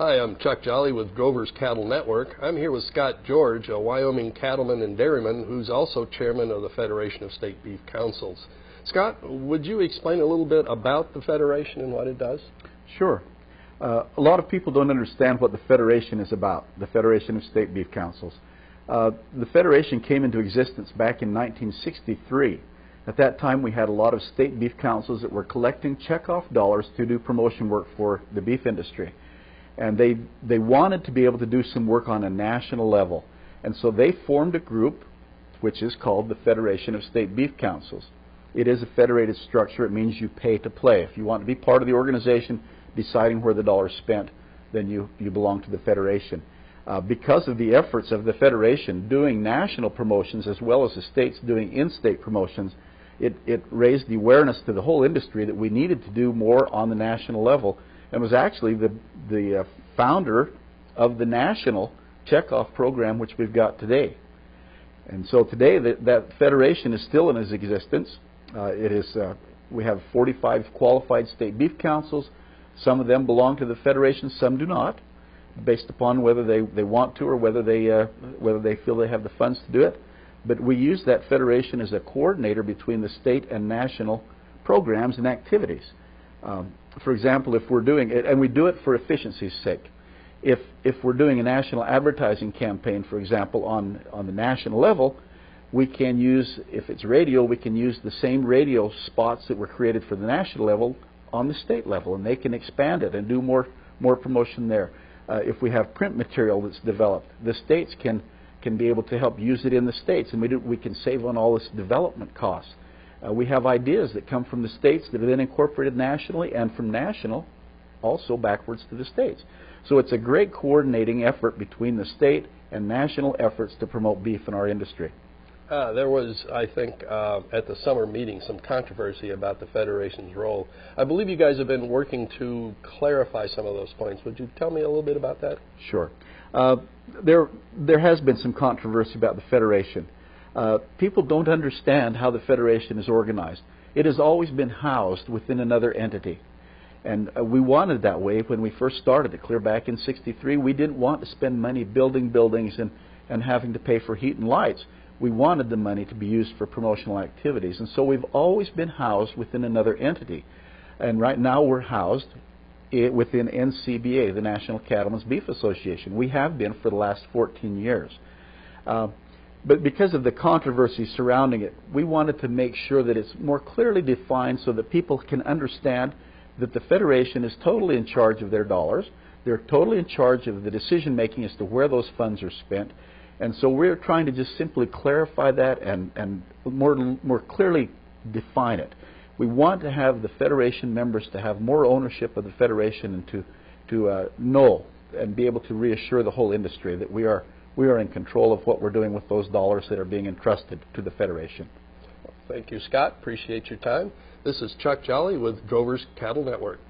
Hi, I'm Chuck Jolley with Grover's Cattle Network. I'm here with Scott George, a Wyoming cattleman and dairyman who's also chairman of the Federation of State Beef Councils. Scott, would you explain a little bit about the Federation and what it does? Sure. A lot of people don't understand what the Federation is about, the Federation of State Beef Councils. The Federation came into existence back in 1963. At that time, we had a lot of state beef councils that were collecting checkoff dollars to do promotion work for the beef industry. And they wanted to be able to do some work on a national level. And so they formed a group which is called the Federation of State Beef Councils. It is a federated structure. It means you pay to play. If you want to be part of the organization deciding where the dollar is spent, then you belong to the Federation. Because of the efforts of the Federation doing national promotions as well as the states doing in-state promotions, it raised the awareness to the whole industry that we needed to do more on the national level, and was actually the founder of the national checkoff program which we've got today. And so today that federation is still in its existence. We have 45 qualified state beef councils. Some of them belong to the Federation, some do not, based upon whether they want to or whether they feel they have the funds to do it. But we use that federation as a coordinator between the state and national programs and activities. For example, if we're doing it, and we do it for efficiency's sake, if we're doing a national advertising campaign, for example, on the national level, we can use, if it's radio, we can use the same radio spots that were created for the national level on the state level, and they can expand it and do more promotion there. If we have print material that's developed, the states can be able to help use it in the states, and we can save on all this development costs. We have ideas that come from the states that are then incorporated nationally, and from national also backwards to the states. So it's a great coordinating effort between the state and national efforts to promote beef in our industry. There was, I think, at the summer meeting, some controversy about the Federation's role. I believe you guys have been working to clarify some of those points. Would you tell me a little bit about that? Sure. There has been some controversy about the Federation. People don't understand how the Federation is organized. It has always been housed within another entity. And we wanted that way when we first started it, clear back in '63. We didn't want to spend money building buildings and having to pay for heat and lights. We wanted the money to be used for promotional activities. And so we've always been housed within another entity. And right now we're housed within NCBA, the National Cattlemen's Beef Association. We have been for the last 14 years. But because of the controversy surrounding it, we wanted to make sure that it's more clearly defined so that people can understand that the Federation is totally in charge of their dollars. They're totally in charge of the decision making as to where those funds are spent. And so we're trying to just simply clarify that and more clearly define it. We want to have the Federation members to have more ownership of the Federation and to know and be able to reassure the whole industry that we are in control of what we're doing with those dollars that are being entrusted to the Federation. Thank you, Scott. Appreciate your time. This is Chuck Jolley with Grover's Cattle Network.